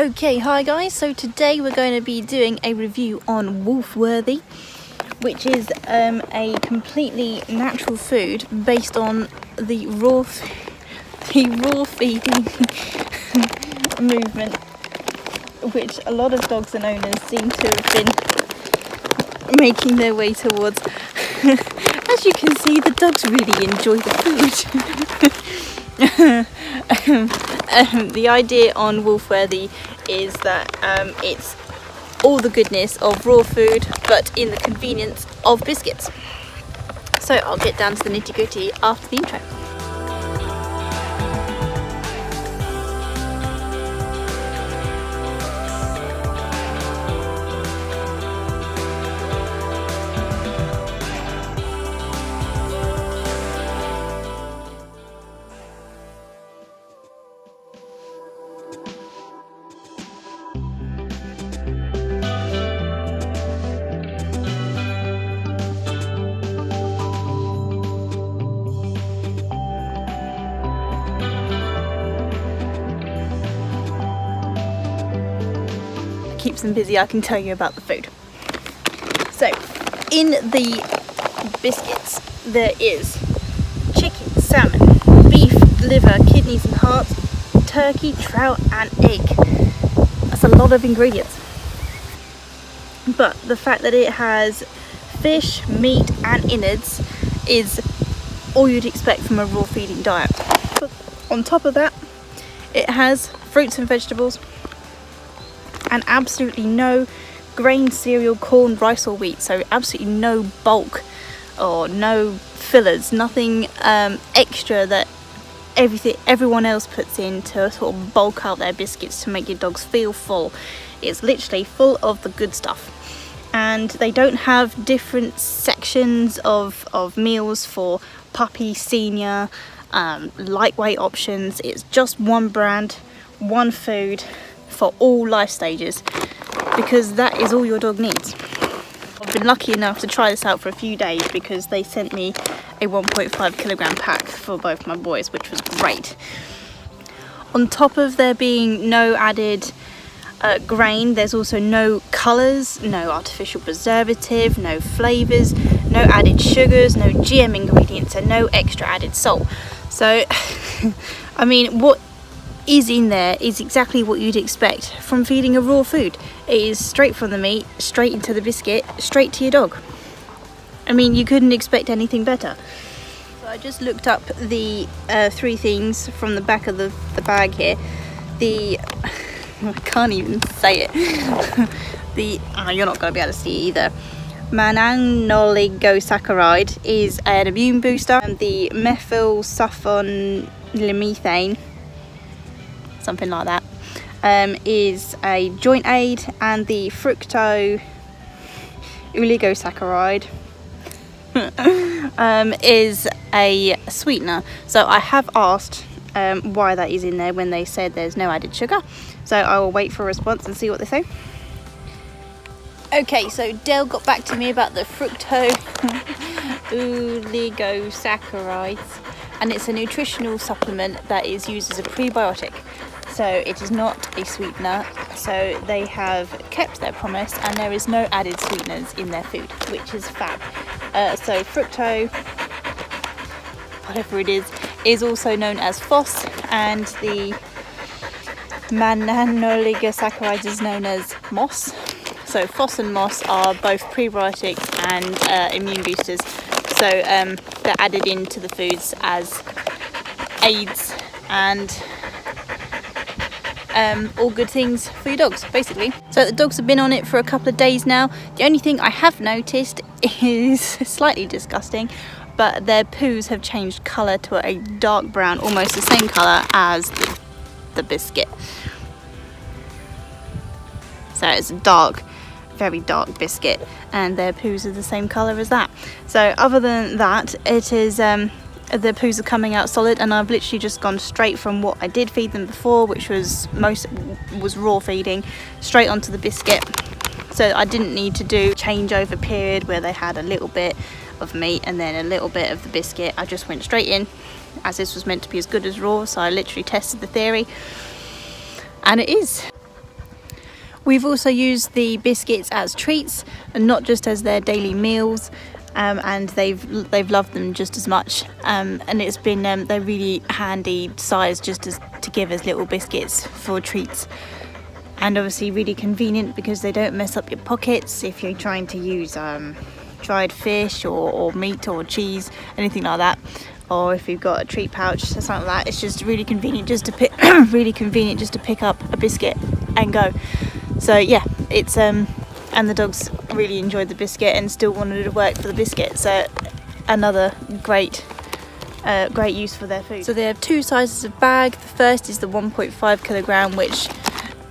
Okay, hi guys, so today we're going to be doing a review on Wolfworthy, which is a completely natural food based on the raw feeding movement, which a lot of dogs and owners seem to have been making their way towards. As you can see, the dogs really enjoy the food. The idea on Wolfworthy is that it's all the goodness of raw food but in the convenience of biscuits. So I'll get down to the nitty gritty after the intro. Keeps them busy, I can tell you about the food. So in the biscuits there is chicken, salmon, beef, liver, kidneys and hearts, turkey, trout and egg. That's a lot of ingredients, but the fact that it has fish, meat and innards is all you'd expect from a raw feeding diet. But on top of that, it has fruits and vegetables and absolutely no grain, cereal, corn, rice or wheat. So absolutely no bulk or no fillers, nothing extra that everyone else puts in to sort of bulk out their biscuits to make your dogs feel full. It's literally full of the good stuff. And they don't have different sections of meals for puppy, senior, lightweight options. It's just one brand, one food for all life stages, because that is all your dog needs. I've been lucky enough to try this out for a few days because they sent me a 1.5 kilogram pack for both my boys, which was great. On top of there being no added grain, there's also no colours, no artificial preservative, no flavours, no added sugars, no GM ingredients and no extra added salt. So I mean, what is in there is exactly what you'd expect from feeding a raw food. It is straight from the meat, straight into the biscuit, straight to your dog. I mean, you couldn't expect anything better. So I just looked up the three things from the back of the bag here. I can't even say it. You're not going to be able to see it either. Mannanoligosaccharides is an immune booster, and the methylsulfonylmethane, something like that, is a joint aid, and the fructooligosaccharides is a sweetener. So I have asked why that is in there when they said there's no added sugar, so I will wait for a response and see what they say. Okay, so Dale got back to me about the fructooligosaccharides, and it's a nutritional supplement that is used as a prebiotic. So it is not a sweetener, so they have kept their promise and there is no added sweeteners in their food, which is fab. So fructose, whatever it is also known as FOS, and the mannanoligosaccharides is known as MOS. So FOS and MOS are both prebiotics and immune boosters, so they're added into the foods as aids and all good things for your dogs, basically. So the dogs have been on it for a couple of days now. The only thing I have noticed is slightly disgusting, but their poos have changed colour to a dark brown, almost the same colour as the biscuit. So it's a dark, very dark biscuit, and their poos are the same colour as that. So other than that, it is the poos are coming out solid, and I've literally just gone straight from what I did feed them before, which was raw feeding, straight onto the biscuit. So I didn't need to do a changeover period where they had a little bit of meat and then a little bit of the biscuit. I just went straight in, as this was meant to be as good as raw, so I literally tested the theory, and it is. We've also used the biscuits as treats and not just as their daily meals, and they've loved them just as much, and it's been they're really handy size just to give as little biscuits for treats, and obviously really convenient because they don't mess up your pockets if you're trying to use dried fish or meat or cheese, anything like that, or if you've got a treat pouch or something like that. It's just really convenient just to pick pick up a biscuit and go. So yeah, it's and the dogs really enjoyed the biscuit and still wanted to work for the biscuit, so another great use for their food. So they have two sizes of bag. The first is the 1.5 kilogram, which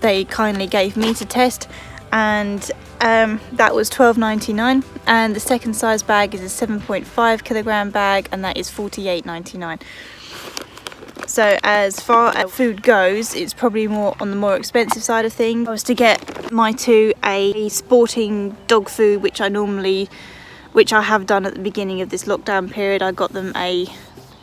they kindly gave me to test, and that was $12.99, and the second size bag is a 7.5 kilogram bag, and that is $48.99. So as far as food goes, it's probably more on the more expensive side of things. I was to get my two a sporting dog food, which I have done at the beginning of this lockdown period. I got them a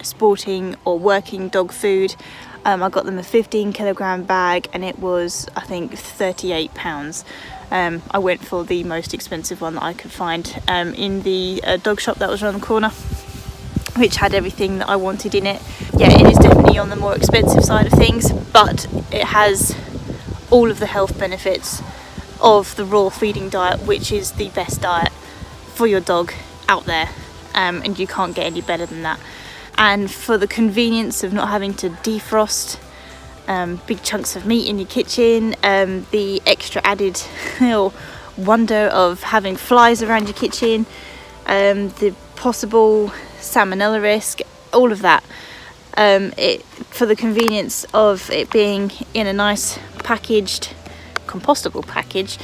sporting or working dog food. I got them a 15 kilogram bag, and it was, I think, £38. I went for the most expensive one that I could find in the dog shop that was around the corner, which had everything that I wanted in it. Yeah, it is definitely on the more expensive side of things, but it has all of the health benefits of the raw feeding diet, which is the best diet for your dog out there, and you can't get any better than that. And for the convenience of not having to defrost big chunks of meat in your kitchen, the extra added wonder of having flies around your kitchen, the possible salmonella risk, all of that, for the convenience of it being in a nice packaged compostable package,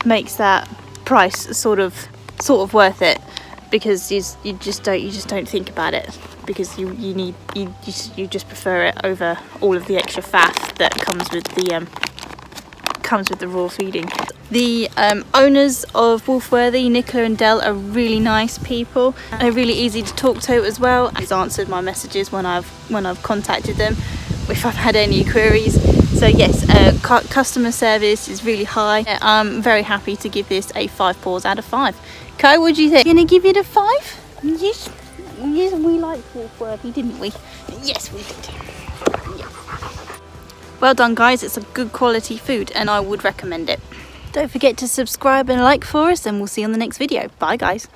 makes that price sort of worth it, because you just don't think about it, because you just prefer it over all of the extra faff that comes with the raw feeding. The owners of Wolfworthy, Nicola and Del, are really nice people. They're really easy to talk to as well. He's answered my messages when I've contacted them if I've had any queries. So yes, customer service is really high. I'm very happy to give this a 5 paws out of 5. Ko, what do you think? You're gonna give it a 5? Yes, we liked Wolfworthy, didn't we? Yes, we did. Yeah. Well done, guys. It's a good quality food, and I would recommend it. Don't forget to subscribe and like for us, and we'll see you on the next video. Bye, guys.